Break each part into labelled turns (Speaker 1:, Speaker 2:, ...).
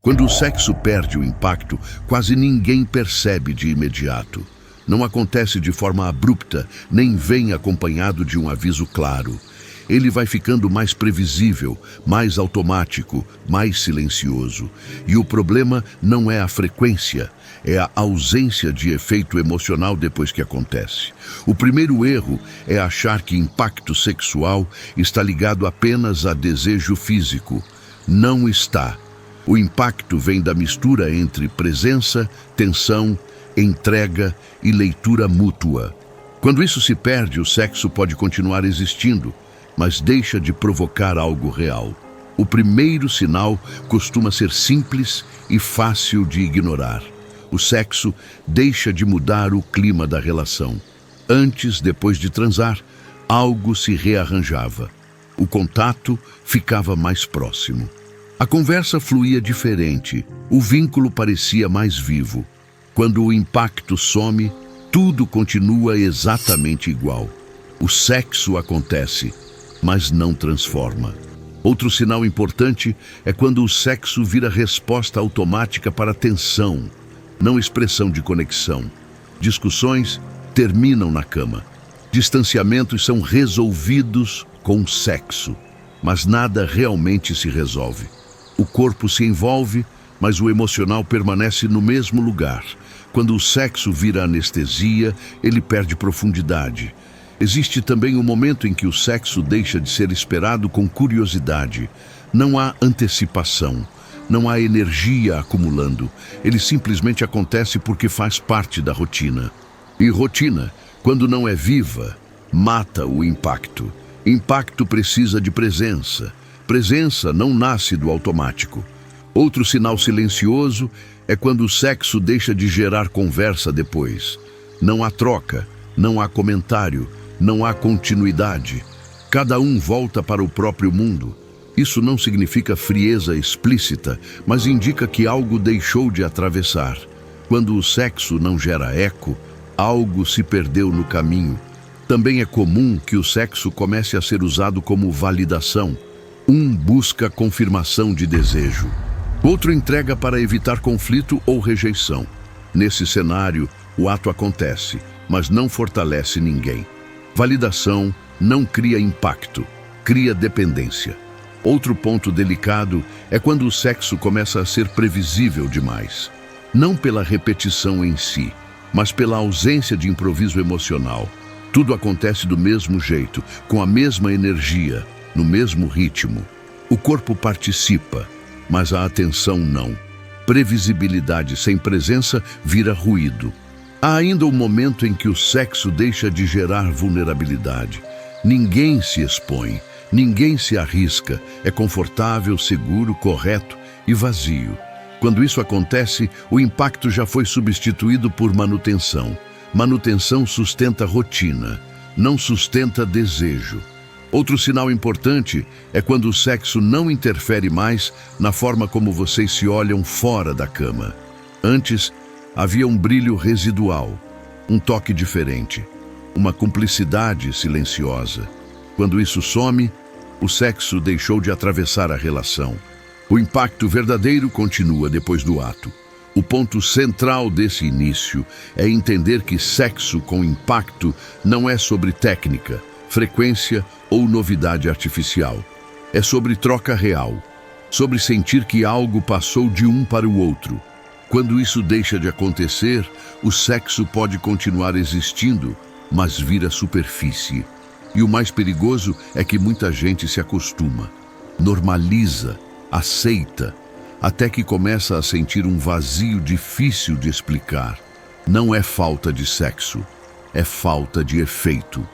Speaker 1: Quando o sexo perde o impacto, quase ninguém percebe de imediato. Não acontece de forma abrupta, nem vem acompanhado de um aviso claro. Ele vai ficando mais previsível, mais automático, mais silencioso. E o problema não é a frequência, é a ausência de efeito emocional depois que acontece. O primeiro erro é achar que impacto sexual está ligado apenas a desejo físico. Não está. O impacto vem da mistura entre presença, tensão, entrega e leitura mútua. Quando isso se perde, o sexo pode continuar existindo, mas deixa de provocar algo real. O primeiro sinal costuma ser simples e fácil de ignorar. O sexo deixa de mudar o clima da relação. Antes, depois de transar, algo se rearranjava. O contato ficava mais próximo. A conversa fluía diferente, o vínculo parecia mais vivo. Quando o impacto some, tudo continua exatamente igual. O sexo acontece, mas não transforma. Outro sinal importante é quando o sexo vira resposta automática para a tensão, não expressão de conexão. Discussões terminam na cama. Distanciamentos são resolvidos com sexo, mas nada realmente se resolve. O corpo se envolve, mas o emocional permanece no mesmo lugar. Quando o sexo vira anestesia, ele perde profundidade. Existe também o momento em que o sexo deixa de ser esperado com curiosidade. Não há antecipação, não há energia acumulando. Ele simplesmente acontece porque faz parte da rotina. E rotina, quando não é viva, mata o impacto. Impacto precisa de presença. Presença não nasce do automático. Outro sinal silencioso é quando o sexo deixa de gerar conversa depois. Não há troca, não há comentário, não há continuidade. Cada um volta para o próprio mundo. Isso não significa frieza explícita, mas indica que algo deixou de atravessar. Quando o sexo não gera eco, algo se perdeu no caminho. Também é comum que o sexo comece a ser usado como validação. Um busca confirmação de desejo. Outro entrega para evitar conflito ou rejeição. Nesse cenário, o ato acontece, mas não fortalece ninguém. Validação não cria impacto, cria dependência. Outro ponto delicado é quando o sexo começa a ser previsível demais. Não pela repetição em si, mas pela ausência de improviso emocional. Tudo acontece do mesmo jeito, com a mesma energia, no mesmo ritmo. O corpo participa, mas a atenção não. Previsibilidade sem presença vira ruído. Há ainda o momento em que o sexo deixa de gerar vulnerabilidade. Ninguém se expõe, ninguém se arrisca. É confortável, seguro, correto e vazio. Quando isso acontece, o impacto já foi substituído por manutenção. Manutenção sustenta rotina, não sustenta desejo. Outro sinal importante é quando o sexo não interfere mais na forma como vocês se olham fora da cama. Antes, havia um brilho residual, um toque diferente, uma cumplicidade silenciosa. Quando isso some, o sexo deixou de atravessar a relação. O impacto verdadeiro continua depois do ato. O ponto central desse início é entender que sexo com impacto não é sobre técnica, frequência ou novidade artificial. É sobre troca real, sobre sentir que algo passou de um para o outro. Quando isso deixa de acontecer, o sexo pode continuar existindo, mas vira superfície. E o mais perigoso é que muita gente se acostuma, normaliza, aceita, até que começa a sentir um vazio difícil de explicar. Não é falta de sexo, é falta de efeito.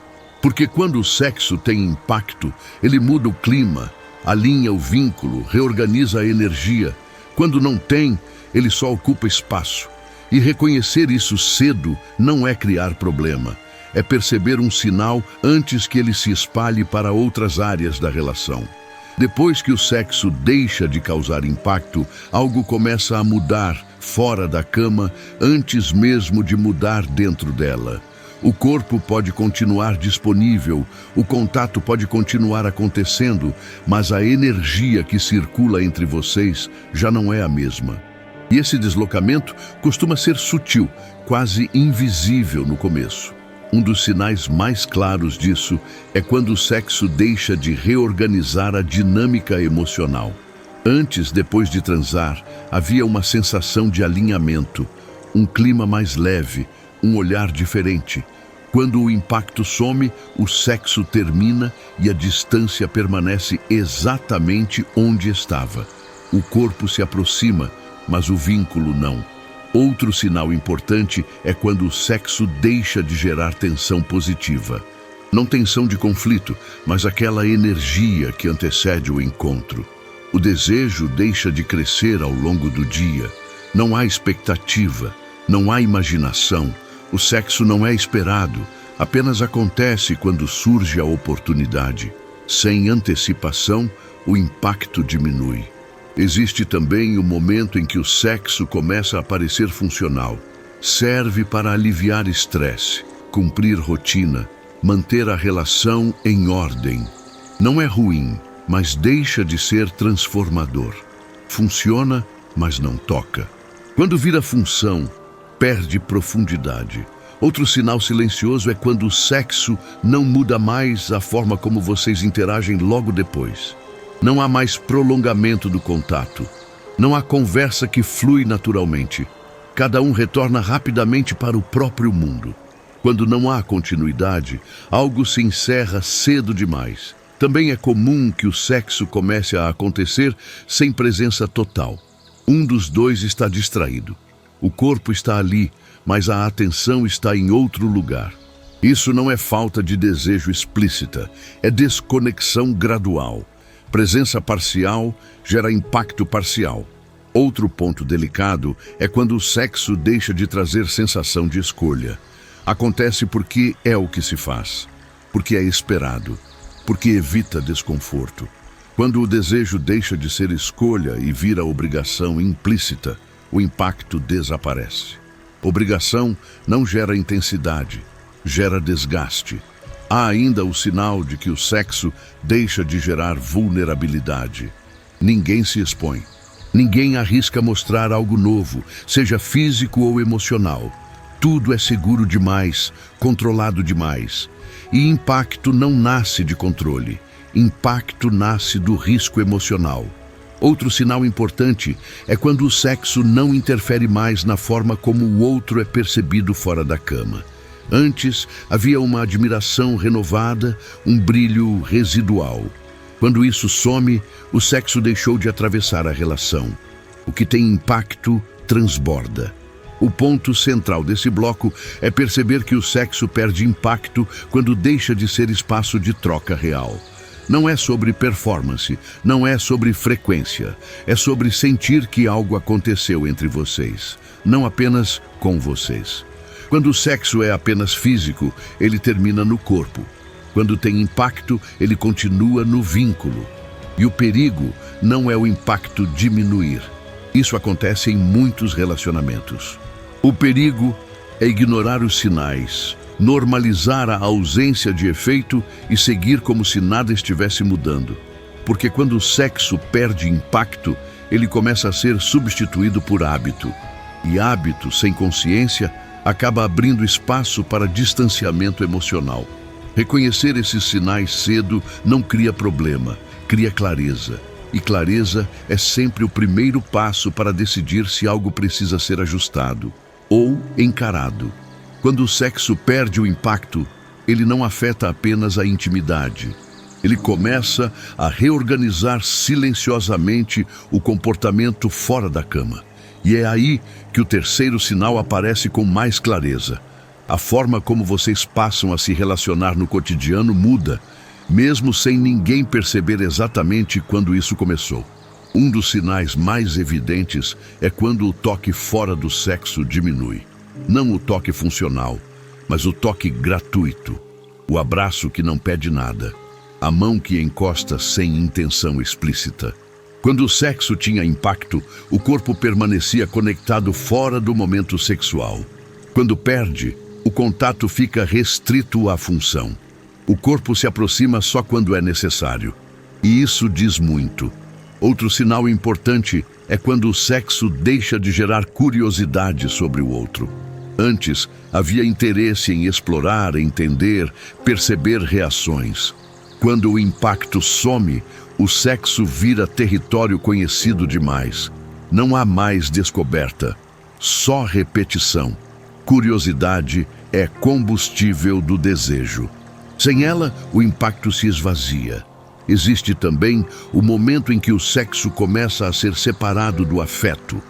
Speaker 1: Porque quando o sexo tem impacto, ele muda o clima, alinha o vínculo, reorganiza a energia. Quando não tem, ele só ocupa espaço. E reconhecer isso cedo não é criar problema, é perceber um sinal antes que ele se espalhe para outras áreas da relação. Depois que o sexo deixa de causar impacto, algo começa a mudar fora da cama antes mesmo de mudar dentro dela. O corpo pode continuar disponível, o contato pode continuar acontecendo, mas a energia que circula entre vocês já não é a mesma. E esse deslocamento costuma ser sutil, quase invisível no começo. Um dos sinais mais claros disso é quando o sexo deixa de reorganizar a dinâmica emocional. Antes, depois de transar, havia uma sensação de alinhamento, um clima mais leve, um olhar diferente. Quando o impacto some, o sexo termina e a distância permanece exatamente onde estava. O corpo se aproxima, mas o vínculo não. Outro sinal importante é quando o sexo deixa de gerar tensão positiva. Não tensão de conflito, mas aquela energia que antecede o encontro. O desejo deixa de crescer ao longo do dia. Não há expectativa, não há imaginação. O sexo não é esperado, apenas acontece quando surge a oportunidade. Sem antecipação, o impacto diminui. Existe também o momento em que o sexo começa a parecer funcional. Serve para aliviar estresse, cumprir rotina, manter a relação em ordem. Não é ruim, mas deixa de ser transformador. Funciona, mas não toca. Quando vira função, perde profundidade. Outro sinal silencioso é quando o sexo não muda mais a forma como vocês interagem logo depois. Não há mais prolongamento do contato. Não há conversa que flui naturalmente. Cada um retorna rapidamente para o próprio mundo. Quando não há continuidade, algo se encerra cedo demais. Também é comum que o sexo comece a acontecer sem presença total. Um dos dois está distraído. O corpo está ali, mas a atenção está em outro lugar. Isso não é falta de desejo explícita, é desconexão gradual. Presença parcial gera impacto parcial. Outro ponto delicado é quando o sexo deixa de trazer sensação de escolha. Acontece porque é o que se faz, porque é esperado, porque evita desconforto. Quando o desejo deixa de ser escolha e vira obrigação implícita, o impacto desaparece. Obrigação não gera intensidade, gera desgaste. Há ainda o sinal de que o sexo deixa de gerar vulnerabilidade. Ninguém se expõe. Ninguém arrisca mostrar algo novo, seja físico ou emocional. Tudo é seguro demais, controlado demais. E impacto não nasce de controle. Impacto nasce do risco emocional. Outro sinal importante é quando o sexo não interfere mais na forma como o outro é percebido fora da cama. Antes, havia uma admiração renovada, um brilho residual. Quando isso some, o sexo deixou de atravessar a relação. O que tem impacto transborda. O ponto central desse bloco é perceber que o sexo perde impacto quando deixa de ser espaço de troca real. Não é sobre performance, não é sobre frequência, é sobre sentir que algo aconteceu entre vocês, não apenas com vocês. Quando o sexo é apenas físico, ele termina no corpo. Quando tem impacto, ele continua no vínculo. E o perigo não é o impacto diminuir. Isso acontece em muitos relacionamentos. O perigo é ignorar os sinais, normalizar a ausência de efeito e seguir como se nada estivesse mudando. Porque quando o sexo perde impacto, ele começa a ser substituído por hábito. E hábito, sem consciência, acaba abrindo espaço para distanciamento emocional. Reconhecer esses sinais cedo não cria problema, cria clareza. E clareza é sempre o primeiro passo para decidir se algo precisa ser ajustado ou encarado. Quando o sexo perde o impacto, ele não afeta apenas a intimidade. Ele começa a reorganizar silenciosamente o comportamento fora da cama. E é aí que o terceiro sinal aparece com mais clareza. A forma como vocês passam a se relacionar no cotidiano muda, mesmo sem ninguém perceber exatamente quando isso começou. Um dos sinais mais evidentes é quando o toque fora do sexo diminui. Não o toque funcional, mas o toque gratuito. O abraço que não pede nada. A mão que encosta sem intenção explícita. Quando o sexo tinha impacto, o corpo permanecia conectado fora do momento sexual. Quando perde, O contato fica restrito à função. O corpo se aproxima só quando é necessário. E isso diz muito. Outro sinal importante é quando o sexo deixa de gerar curiosidade sobre o outro. Antes, havia interesse em explorar, entender, perceber reações. Quando o impacto some, o sexo vira território conhecido demais. Não há mais descoberta, só repetição. Curiosidade é combustível do desejo. Sem ela, o impacto se esvazia. Existe também o momento em que o sexo começa a ser separado do afeto.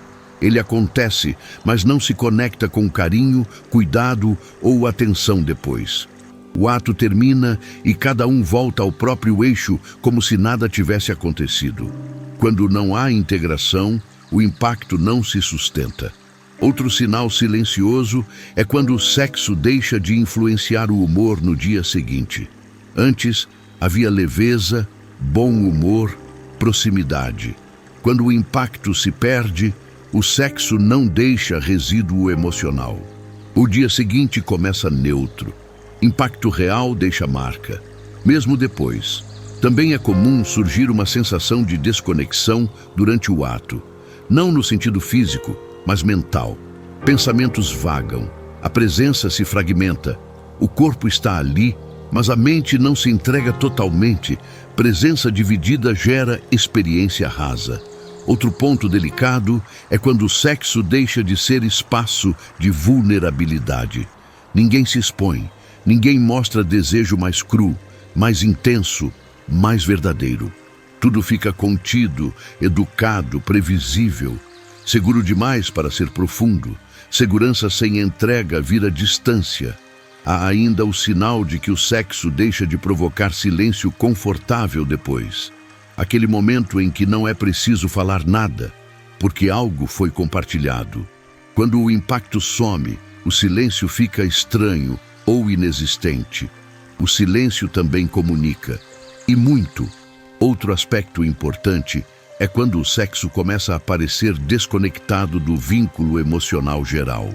Speaker 1: Ele acontece, mas não se conecta com carinho, cuidado ou atenção depois. O ato termina e cada um volta ao próprio eixo como se nada tivesse acontecido. Quando não há integração, o impacto não se sustenta. Outro sinal silencioso é quando o sexo deixa de influenciar o humor no dia seguinte. Antes, havia leveza, bom humor, proximidade. Quando o impacto se perde, o sexo não deixa resíduo emocional. O dia seguinte começa neutro. Impacto real deixa marca, mesmo depois. Também é comum surgir uma sensação de desconexão durante o ato. Não no sentido físico, mas mental. Pensamentos vagam, a presença se fragmenta. O corpo está ali, mas a mente não se entrega totalmente. Presença dividida gera experiência rasa. Outro ponto delicado é quando o sexo deixa de ser espaço de vulnerabilidade. Ninguém se expõe, ninguém mostra desejo mais cru, mais intenso, mais verdadeiro. Tudo fica contido, educado, previsível. Seguro demais para ser profundo. Segurança sem entrega vira distância. Há ainda o sinal de que o sexo deixa de provocar silêncio confortável depois. Aquele momento em que não é preciso falar nada, porque algo foi compartilhado. Quando o impacto some, o silêncio fica estranho ou inexistente. O silêncio também comunica. E muito. Outro aspecto importante é quando o sexo começa a parecer desconectado do vínculo emocional geral.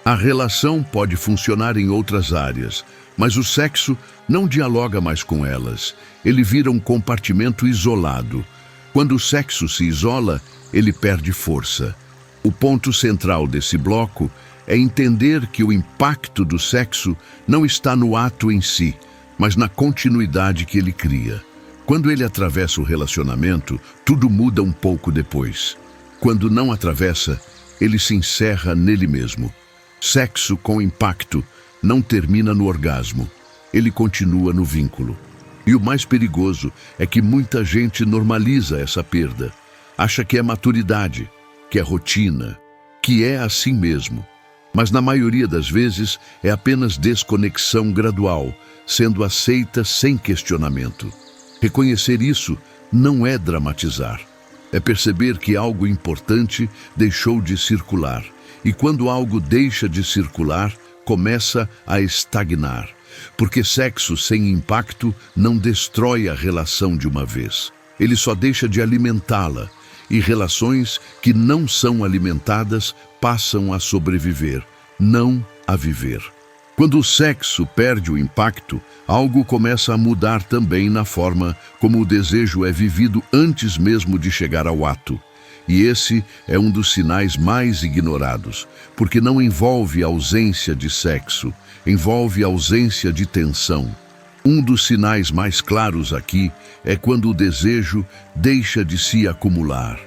Speaker 1: A relação pode funcionar em outras áreas, mas o sexo não dialoga mais com elas. Ele vira um compartimento isolado. Quando o sexo se isola, ele perde força. O ponto central desse bloco é entender que o impacto do sexo não está no ato em si, mas na continuidade que ele cria. Quando ele atravessa o relacionamento, tudo muda um pouco depois. Quando não atravessa, ele se encerra nele mesmo. Sexo com impacto não termina no orgasmo. Ele continua no vínculo. E o mais perigoso é que muita gente normaliza essa perda. Acha que é maturidade, que é rotina, que é assim mesmo. Mas na maioria das vezes é apenas desconexão gradual, sendo aceita sem questionamento. Reconhecer isso não é dramatizar. É perceber que algo importante deixou de circular. E quando algo deixa de circular, começa a estagnar. Porque sexo sem impacto não destrói a relação de uma vez. Ele só deixa de alimentá-la. E relações que não são alimentadas passam a sobreviver, não a viver. Quando o sexo perde o impacto, algo começa a mudar também na forma como o desejo é vivido antes mesmo de chegar ao ato. E esse é um dos sinais mais ignorados, porque não envolve ausência de sexo, envolve ausência de tensão. Um dos sinais mais claros aqui é quando o desejo deixa de se acumular.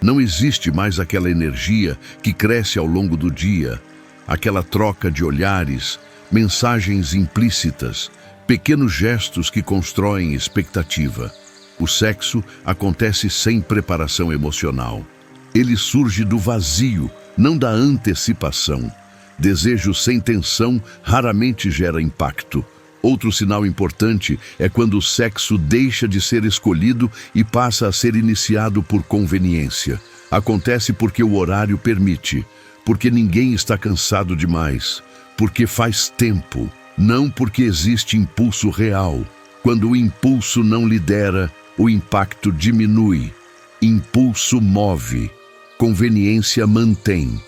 Speaker 1: Não existe mais aquela energia que cresce ao longo do dia, aquela troca de olhares, mensagens implícitas, pequenos gestos que constroem expectativa. O sexo acontece sem preparação emocional. Ele surge do vazio, não da antecipação. Desejo sem tensão raramente gera impacto. Outro sinal importante é quando o sexo deixa de ser escolhido e passa a ser iniciado por conveniência. Acontece porque o horário permite, porque ninguém está cansado demais, porque faz tempo, não porque existe impulso real. Quando o impulso não lidera, o impacto diminui. Impulso move, conveniência mantém.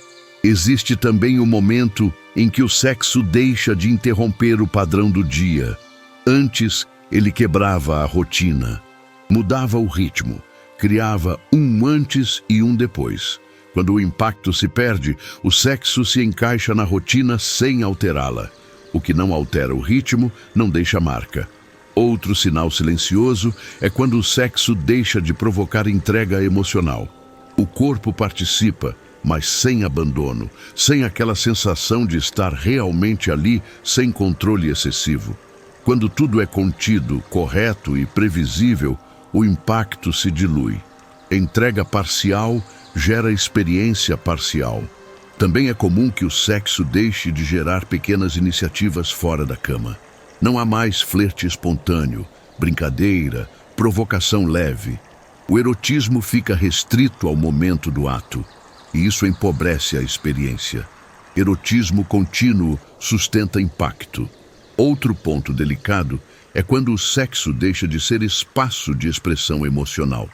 Speaker 1: Existe também o momento em que o sexo deixa de interromper o padrão do dia. Antes, ele quebrava a rotina, mudava o ritmo, criava um antes e um depois. Quando o impacto se perde, o sexo se encaixa na rotina sem alterá-la. O que não altera o ritmo não deixa marca. Outro sinal silencioso é quando o sexo deixa de provocar entrega emocional. O corpo participa, mas sem abandono, sem aquela sensação de estar realmente ali, sem controle excessivo. Quando tudo é contido, correto e previsível, o impacto se dilui. Entrega parcial gera experiência parcial. Também é comum que o sexo deixe de gerar pequenas iniciativas fora da cama. Não há mais flerte espontâneo, brincadeira, provocação leve. O erotismo fica restrito ao momento do ato, e isso empobrece a experiência. Erotismo contínuo sustenta impacto. Outro ponto delicado é quando o sexo deixa de ser espaço de expressão emocional.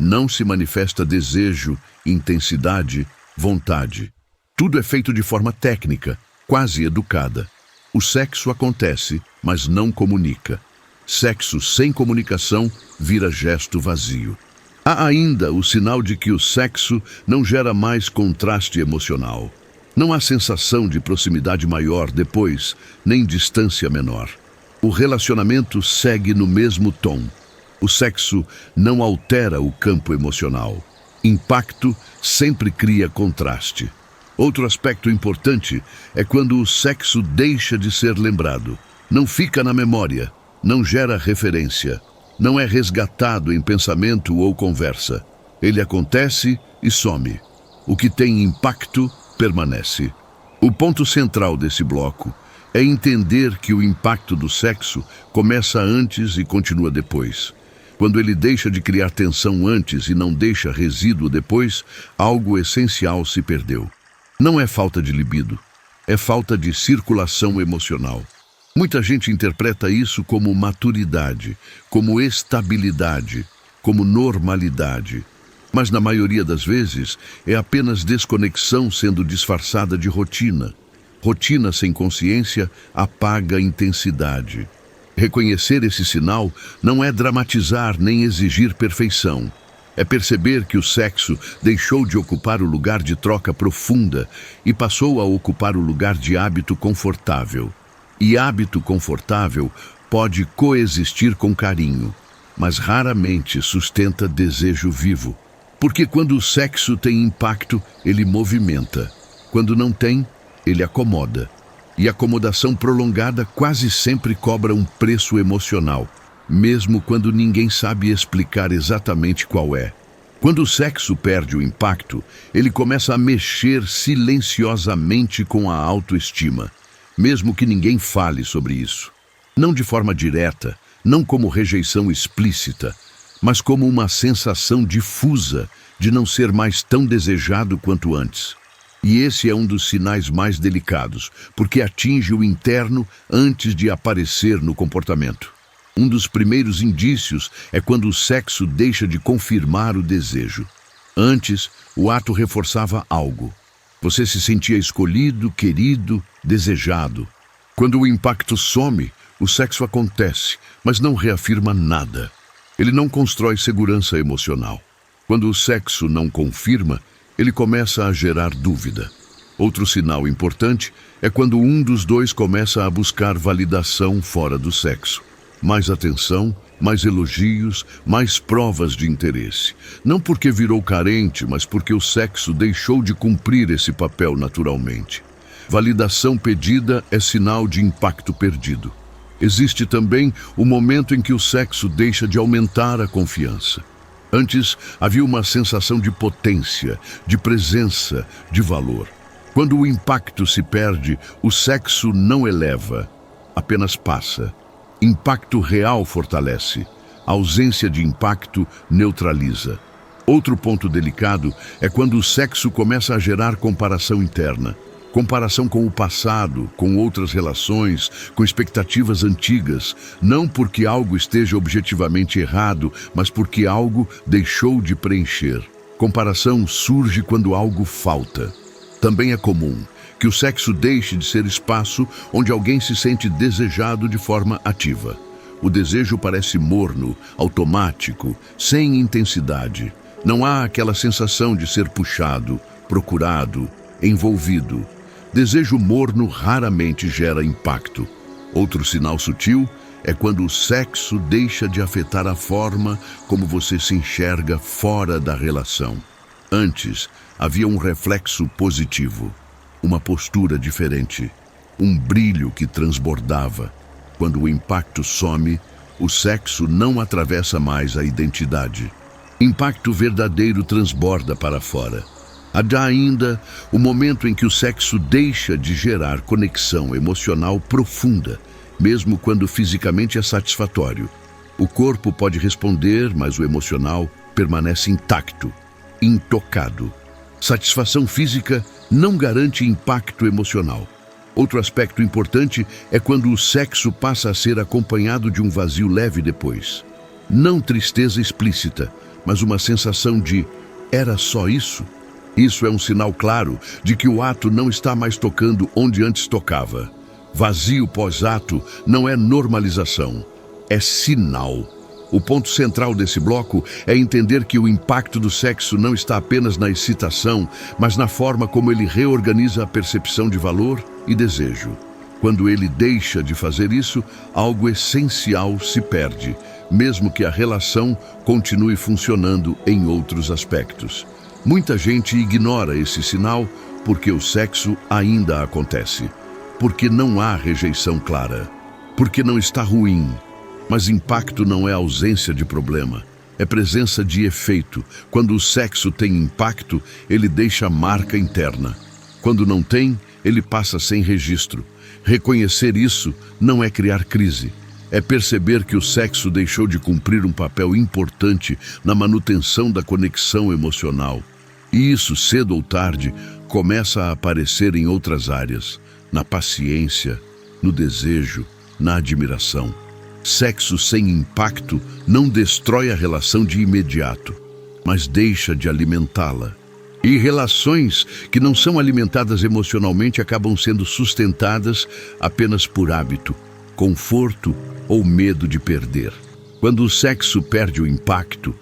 Speaker 1: Não se manifesta desejo, intensidade, vontade. Tudo é feito de forma técnica, quase educada. O sexo acontece, mas não comunica. Sexo sem comunicação vira gesto vazio. Há ainda o sinal de que o sexo não gera mais contraste emocional. Não há sensação de proximidade maior depois, nem distância menor. O relacionamento segue no mesmo tom. O sexo não altera o campo emocional. Impacto sempre cria contraste. Outro aspecto importante é quando o sexo deixa de ser lembrado. Não fica na memória, não gera referência, não é resgatado em pensamento ou conversa. Ele acontece e some. O que tem impacto permanece. O ponto central desse bloco é entender que o impacto do sexo começa antes e continua depois. Quando ele deixa de criar tensão antes e não deixa resíduo depois, algo essencial se perdeu. Não é falta de libido, é falta de circulação emocional. Muita gente interpreta isso como maturidade, como estabilidade, como normalidade. Mas na maioria das vezes é apenas desconexão sendo disfarçada de rotina. Rotina sem consciência apaga a intensidade. Reconhecer esse sinal não é dramatizar nem exigir perfeição. É perceber que o sexo deixou de ocupar o lugar de troca profunda e passou a ocupar o lugar de hábito confortável. E hábito confortável pode coexistir com carinho, mas raramente sustenta desejo vivo. Porque quando o sexo tem impacto, ele movimenta. Quando não tem, ele acomoda. E acomodação prolongada quase sempre cobra um preço emocional, mesmo quando ninguém sabe explicar exatamente qual é. Quando o sexo perde o impacto, ele começa a mexer silenciosamente com a autoestima, mesmo que ninguém fale sobre isso. Não de forma direta, não como rejeição explícita, mas como uma sensação difusa de não ser mais tão desejado quanto antes. E esse é um dos sinais mais delicados, porque atinge o interno antes de aparecer no comportamento. Um dos primeiros indícios é quando o sexo deixa de confirmar o desejo. Antes, o ato reforçava algo. Você se sentia escolhido, querido, desejado. Quando o impacto some, o sexo acontece, mas não reafirma nada. Ele não constrói segurança emocional. Quando o sexo não confirma, ele começa a gerar dúvida. Outro sinal importante é quando um dos dois começa a buscar validação fora do sexo. Mais atenção, mais elogios, mais provas de interesse. Não porque virou carente, mas porque o sexo deixou de cumprir esse papel naturalmente. Validação pedida é sinal de impacto perdido. Existe também o momento em que o sexo deixa de aumentar a confiança. Antes, havia uma sensação de potência, de presença, de valor. Quando o impacto se perde, o sexo não eleva, apenas passa. Impacto real fortalece. A ausência de impacto neutraliza. Outro ponto delicado é quando o sexo começa a gerar comparação interna. Comparação com o passado, com outras relações, com expectativas antigas, não porque algo esteja objetivamente errado, mas porque algo deixou de preencher. Comparação surge quando algo falta. Também é comum que o sexo deixe de ser espaço onde alguém se sente desejado de forma ativa. O desejo parece morno, automático, sem intensidade. Não há aquela sensação de ser puxado, procurado, envolvido. Desejo morno raramente gera impacto. Outro sinal sutil é quando o sexo deixa de afetar a forma como você se enxerga fora da relação. Antes, havia um reflexo positivo, uma postura diferente, um brilho que transbordava. Quando o impacto some, o sexo não atravessa mais a identidade. Impacto verdadeiro transborda para fora. Há ainda o momento em que o sexo deixa de gerar conexão emocional profunda, mesmo quando fisicamente é satisfatório. O corpo pode responder, mas o emocional permanece intacto, intocado. Satisfação física não garante impacto emocional. Outro aspecto importante é quando o sexo passa a ser acompanhado de um vazio leve depois. Não tristeza explícita, mas uma sensação de "era só isso?". Isso é um sinal claro de que o ato não está mais tocando onde antes tocava. Vazio pós-ato não é normalização, é sinal. O ponto central desse bloco é entender que o impacto do sexo não está apenas na excitação, mas na forma como ele reorganiza a percepção de valor e desejo. Quando ele deixa de fazer isso, algo essencial se perde, mesmo que a relação continue funcionando em outros aspectos. Muita gente ignora esse sinal porque o sexo ainda acontece, porque não há rejeição clara, porque não está ruim. Mas impacto não é ausência de problema, é presença de efeito. Quando o sexo tem impacto, ele deixa marca interna. Quando não tem, ele passa sem registro. Reconhecer isso não é criar crise, é perceber que o sexo deixou de cumprir um papel importante na manutenção da conexão emocional. E isso, cedo ou tarde, começa a aparecer em outras áreas, na paciência, no desejo, na admiração. Sexo sem impacto não destrói a relação de imediato, mas deixa de alimentá-la. E relações que não são alimentadas emocionalmente acabam sendo sustentadas apenas por hábito, conforto ou medo de perder. Quando o sexo perde o impacto,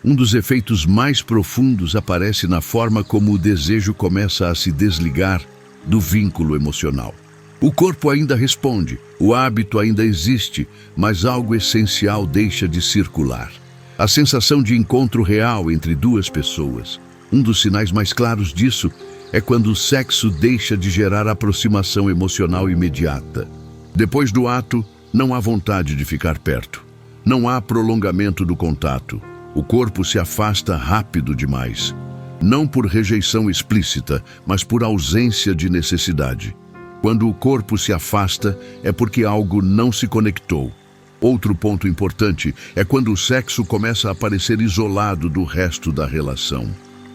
Speaker 1: um dos efeitos mais profundos aparece na forma como o desejo começa a se desligar do vínculo emocional. O corpo ainda responde, o hábito ainda existe, mas algo essencial deixa de circular. A sensação de encontro real entre duas pessoas. Um dos sinais mais claros disso é quando o sexo deixa de gerar aproximação emocional imediata. Depois do ato, não há vontade de ficar perto. Não há prolongamento do contato. O corpo se afasta rápido demais. Não por rejeição explícita, mas por ausência de necessidade. Quando o corpo se afasta, é porque algo não se conectou. Outro ponto importante é quando o sexo começa a aparecer isolado do resto da relação.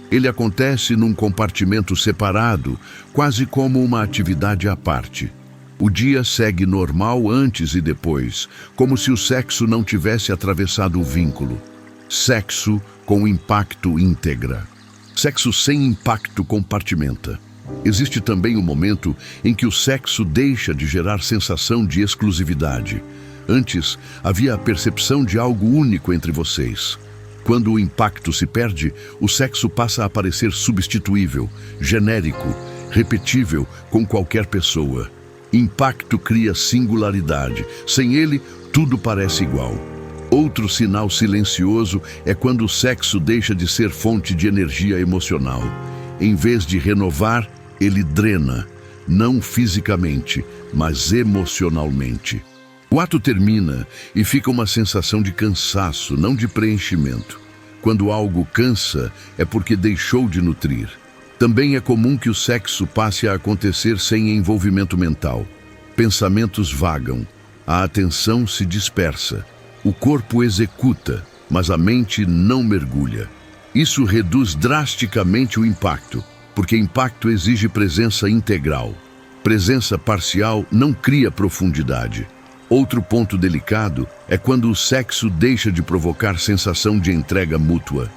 Speaker 1: Ele acontece num compartimento separado, quase como uma atividade à parte. O dia segue normal antes e depois, como se o sexo não tivesse atravessado o vínculo. Sexo com impacto íntegra. Sexo sem impacto compartimenta. Existe também um momento em que o sexo deixa de gerar sensação de exclusividade. Antes, havia a percepção de algo único entre vocês. Quando o impacto se perde, o sexo passa a parecer substituível, genérico, repetível com qualquer pessoa. Impacto cria singularidade. Sem ele, tudo parece igual. Outro sinal silencioso é quando o sexo deixa de ser fonte de energia emocional. Em vez de renovar, ele drena, não fisicamente, mas emocionalmente. O ato termina e fica uma sensação de cansaço, não de preenchimento. Quando algo cansa, é porque deixou de nutrir. Também é comum que o sexo passe a acontecer sem envolvimento mental. Pensamentos vagam, a atenção se dispersa. O corpo executa, mas a mente não mergulha. Isso reduz drasticamente o impacto, porque impacto exige presença integral. Presença parcial não cria profundidade. Outro ponto delicado é quando o sexo deixa de provocar sensação de entrega mútua.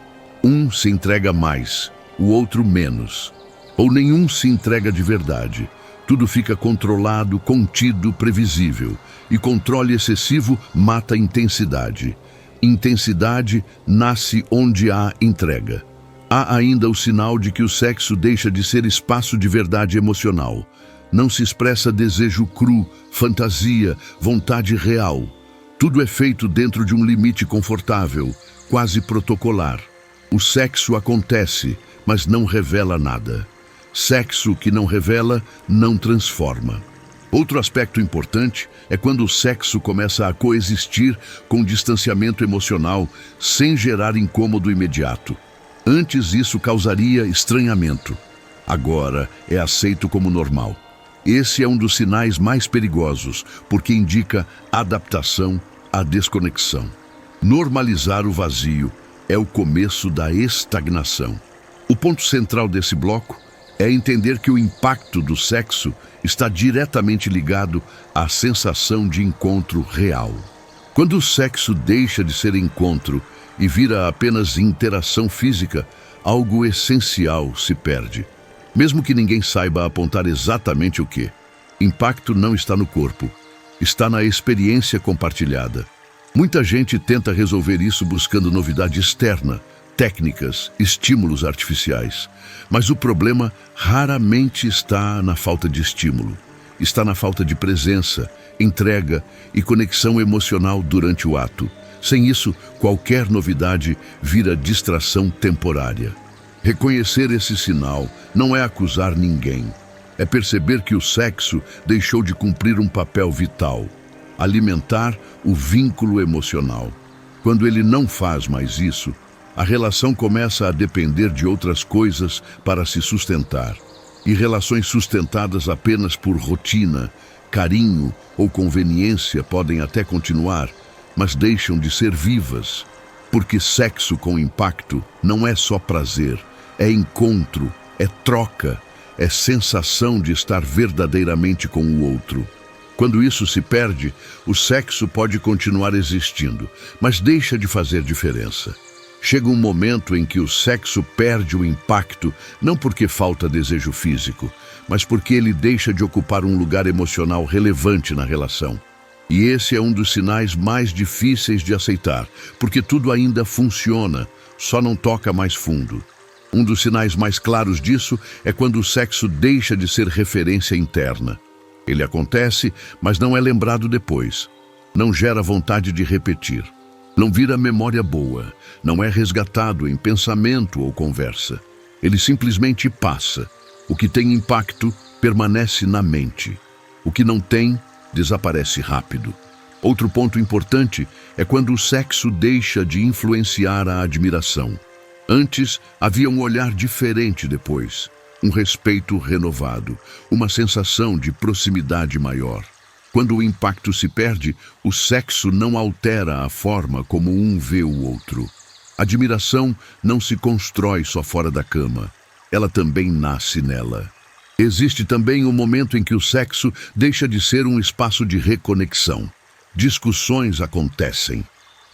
Speaker 1: Um se entrega mais, o outro menos. Ou nenhum se entrega de verdade. Tudo fica controlado, contido, previsível. E controle excessivo mata intensidade. Intensidade nasce onde há entrega. Há ainda o sinal de que o sexo deixa de ser espaço de verdade emocional. Não se expressa desejo cru, fantasia, vontade real. Tudo é feito dentro de um limite confortável, quase protocolar. O sexo acontece, mas não revela nada. Sexo que não revela, não transforma. Outro aspecto importante é quando o sexo começa a coexistir com distanciamento emocional, sem gerar incômodo imediato. Antes isso causaria estranhamento. Agora é aceito como normal. Esse é um dos sinais mais perigosos, porque indica adaptação à desconexão. Normalizar o vazio é o começo da estagnação. O ponto central desse bloco é entender que o impacto do sexo está diretamente ligado à sensação de encontro real. Quando o sexo deixa de ser encontro e vira apenas interação física, algo essencial se perde. Mesmo que ninguém saiba apontar exatamente o que. Impacto não está no corpo, está na experiência compartilhada. Muita gente tenta resolver isso buscando novidade externa, técnicas, estímulos artificiais. Mas o problema raramente está na falta de estímulo. Está na falta de presença, entrega e conexão emocional durante o ato. Sem isso, qualquer novidade vira distração temporária. Reconhecer esse sinal não é acusar ninguém. É perceber que o sexo deixou de cumprir um papel vital, alimentar o vínculo emocional. Quando ele não faz mais isso, a relação começa a depender de outras coisas para se sustentar. E relações sustentadas apenas por rotina, carinho ou conveniência podem até continuar, mas deixam de ser vivas. Porque sexo com impacto não é só prazer, é encontro, é troca, é sensação de estar verdadeiramente com o outro. Quando isso se perde, o sexo pode continuar existindo, mas deixa de fazer diferença. Chega um momento em que o sexo perde o impacto, não porque falta desejo físico, mas porque ele deixa de ocupar um lugar emocional relevante na relação. E esse é um dos sinais mais difíceis de aceitar, porque tudo ainda funciona, só não toca mais fundo. Um dos sinais mais claros disso é quando o sexo deixa de ser referência interna. Ele acontece, mas não é lembrado depois. Não gera vontade de repetir. Não vira memória boa, não é resgatado em pensamento ou conversa. Ele simplesmente passa. O que tem impacto permanece na mente. O que não tem, desaparece rápido. Outro ponto importante é quando o sexo deixa de influenciar a admiração. Antes, havia um olhar diferente depois, um respeito renovado, uma sensação de proximidade maior. Quando o impacto se perde, o sexo não altera a forma como um vê o outro. Admiração não se constrói só fora da cama, ela também nasce nela. Existe também um momento em que o sexo deixa de ser um espaço de reconexão. Discussões acontecem,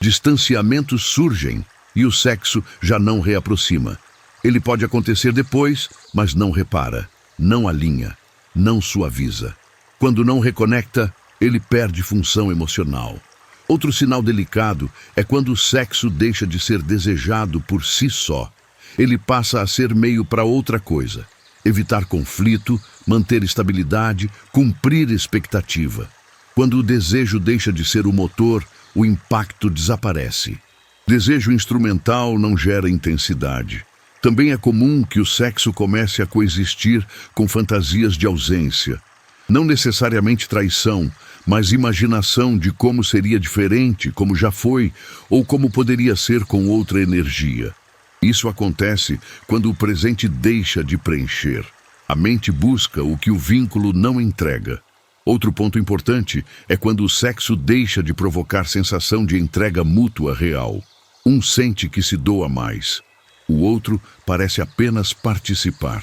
Speaker 1: distanciamentos surgem e o sexo já não reaproxima. Ele pode acontecer depois, mas não repara, não alinha, não suaviza. Quando não reconecta, ele perde função emocional. Outro sinal delicado é quando o sexo deixa de ser desejado por si só. Ele passa a ser meio para outra coisa. Evitar conflito, manter estabilidade, cumprir expectativa. Quando o desejo deixa de ser o motor, o impacto desaparece. Desejo instrumental não gera intensidade. Também é comum que o sexo comece a coexistir com fantasias de ausência. Não necessariamente traição, mas imaginação de como seria diferente, como já foi, ou como poderia ser com outra energia. Isso acontece quando o presente deixa de preencher. A mente busca o que o vínculo não entrega. Outro ponto importante é quando o sexo deixa de provocar sensação de entrega mútua real. Um sente que se doa mais. O outro parece apenas participar.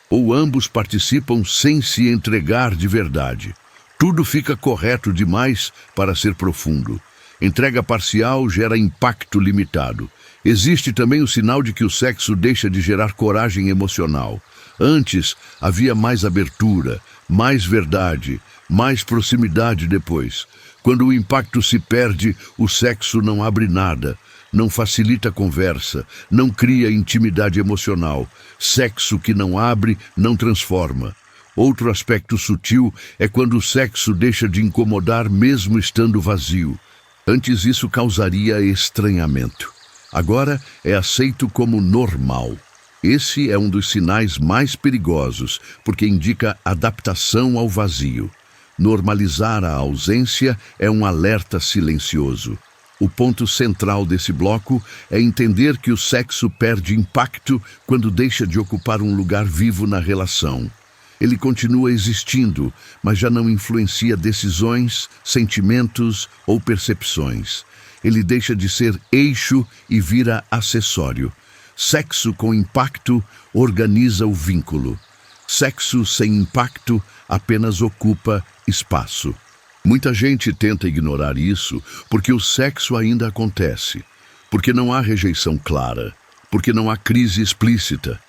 Speaker 1: Ou ambos participam sem se entregar de verdade. Tudo fica correto demais para ser profundo. Entrega parcial gera impacto limitado. Existe também o sinal de que o sexo deixa de gerar coragem emocional. Antes havia mais abertura, mais verdade, mais proximidade depois. Quando o impacto se perde, o sexo não abre nada, não facilita a conversa, não cria intimidade emocional. Sexo que não abre, não transforma. Outro aspecto sutil é quando o sexo deixa de incomodar mesmo estando vazio. Antes isso causaria estranhamento. Agora é aceito como normal. Esse é um dos sinais mais perigosos, porque indica adaptação ao vazio. Normalizar a ausência é um alerta silencioso. O ponto central desse bloco é entender que o sexo perde impacto quando deixa de ocupar um lugar vivo na relação. Ele continua existindo, mas já não influencia decisões, sentimentos ou percepções. Ele deixa de ser eixo e vira acessório. Sexo com impacto organiza o vínculo. Sexo sem impacto apenas ocupa espaço. Muita gente tenta ignorar isso porque o sexo ainda acontece, porque não há rejeição clara, porque não há crise explícita.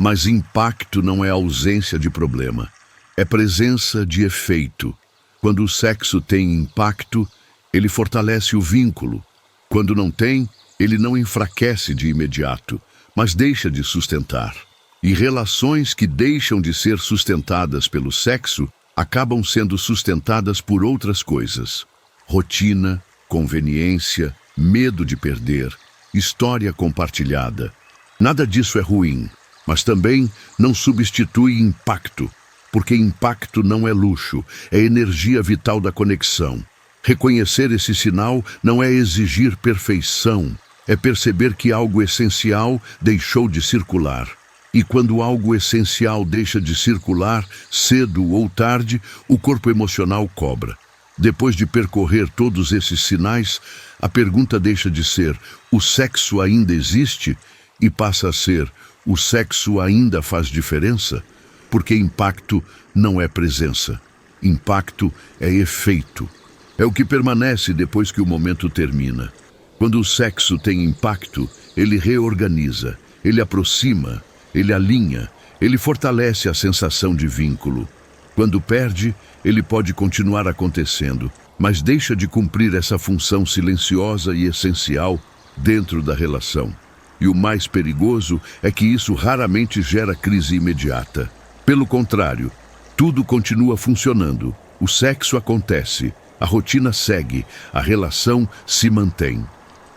Speaker 1: Mas impacto não é ausência de problema, é presença de efeito. Quando o sexo tem impacto, ele fortalece o vínculo. Quando não tem, ele não enfraquece de imediato, mas deixa de sustentar. E relações que deixam de ser sustentadas pelo sexo acabam sendo sustentadas por outras coisas. Rotina, conveniência, medo de perder, história compartilhada. Nada disso é ruim. Mas também não substitui impacto, porque impacto não é luxo, é energia vital da conexão. Reconhecer esse sinal não é exigir perfeição, é perceber que algo essencial deixou de circular. E quando algo essencial deixa de circular, cedo ou tarde, o corpo emocional cobra. Depois de percorrer todos esses sinais, a pergunta deixa de ser: o sexo ainda existe? E passa a ser: o sexo ainda faz diferença? Porque impacto não é presença. Impacto é efeito. É o que permanece depois que o momento termina. Quando o sexo tem impacto, ele reorganiza, ele aproxima, ele alinha, ele fortalece a sensação de vínculo. Quando perde, ele pode continuar acontecendo, mas deixa de cumprir essa função silenciosa e essencial dentro da relação. E o mais perigoso é que isso raramente gera crise imediata. Pelo contrário, tudo continua funcionando, o sexo acontece, a rotina segue, a relação se mantém.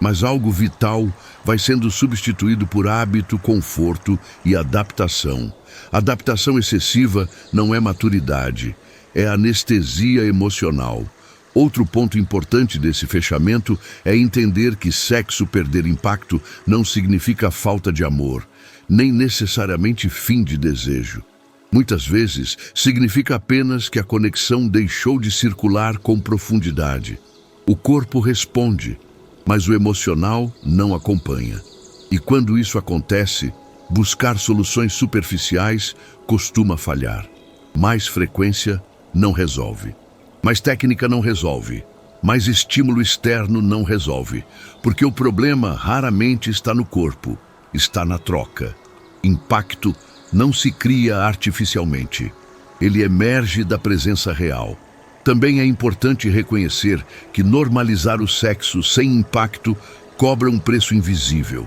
Speaker 1: Mas algo vital vai sendo substituído por hábito, conforto e adaptação. Adaptação excessiva não é maturidade, é anestesia emocional. Outro ponto importante desse fechamento é entender que sexo perder impacto não significa falta de amor, nem necessariamente fim de desejo. Muitas vezes significa apenas que a conexão deixou de circular com profundidade. O corpo responde, mas o emocional não acompanha. E quando isso acontece, buscar soluções superficiais costuma falhar. Mais frequência não resolve. Mais técnica não resolve. Mais estímulo externo não resolve. Porque o problema raramente está no corpo, está na troca. Impacto não se cria artificialmente. Ele emerge da presença real. Também é importante reconhecer que normalizar o sexo sem impacto cobra um preço invisível.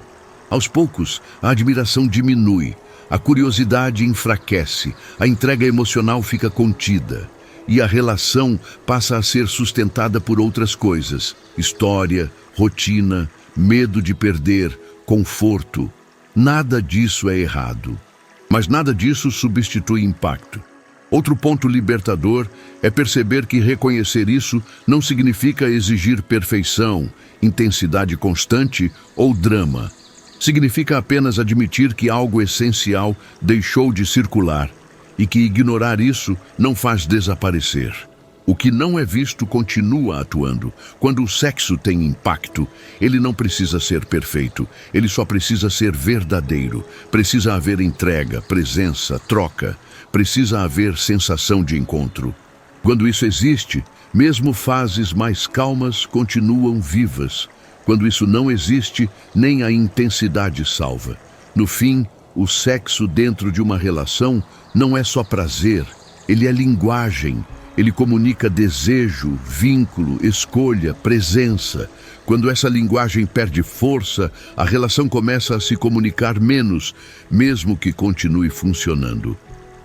Speaker 1: Aos poucos, a admiração diminui, a curiosidade enfraquece, a entrega emocional fica contida. E a relação passa a ser sustentada por outras coisas: história, rotina, medo de perder, conforto. Nada disso é errado, mas nada disso substitui impacto. Outro ponto libertador é perceber que reconhecer isso não significa exigir perfeição, intensidade constante ou drama. Significa apenas admitir que algo essencial deixou de circular e que ignorar isso não faz desaparecer. O que não é visto continua atuando. Quando o sexo tem impacto, ele não precisa ser perfeito, ele só precisa ser verdadeiro. Precisa haver entrega, presença, troca. Precisa haver sensação de encontro. Quando isso existe, mesmo fases mais calmas continuam vivas. Quando isso não existe, nem a intensidade salva. No fim, O sexo dentro de uma relação não é só prazer, ele é linguagem. Ele comunica desejo, vínculo, escolha, presença. Quando essa linguagem perde força, a relação começa a se comunicar menos, mesmo que continue funcionando.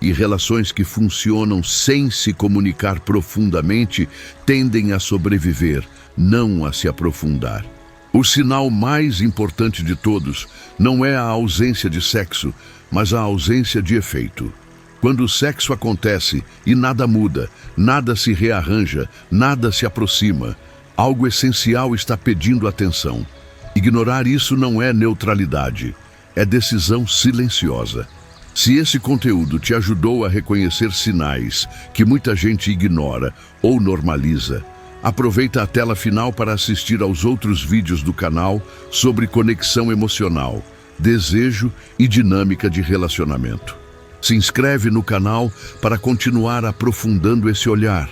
Speaker 1: E relações que funcionam sem se comunicar profundamente tendem a sobreviver, não a se aprofundar. O sinal mais importante de todos não é a ausência de sexo, mas a ausência de efeito. Quando o sexo acontece e nada muda, nada se rearranja, nada se aproxima, algo essencial está pedindo atenção. Ignorar isso não é neutralidade, é decisão silenciosa. Se esse conteúdo te ajudou a reconhecer sinais que muita gente ignora ou normaliza, aproveita a tela final para assistir aos outros vídeos do canal sobre conexão emocional, desejo e dinâmica de relacionamento. Se inscreve no canal para continuar aprofundando esse olhar,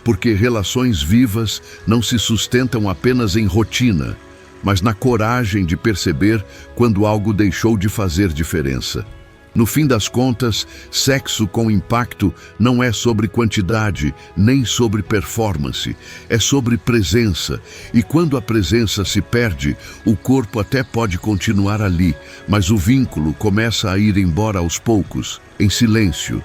Speaker 1: porque relações vivas não se sustentam apenas em rotina, mas na coragem de perceber quando algo deixou de fazer diferença. No fim das contas, sexo com impacto não é sobre quantidade, nem sobre performance, é sobre presença. E quando a presença se perde, o corpo até pode continuar ali, mas o vínculo começa a ir embora aos poucos, em silêncio.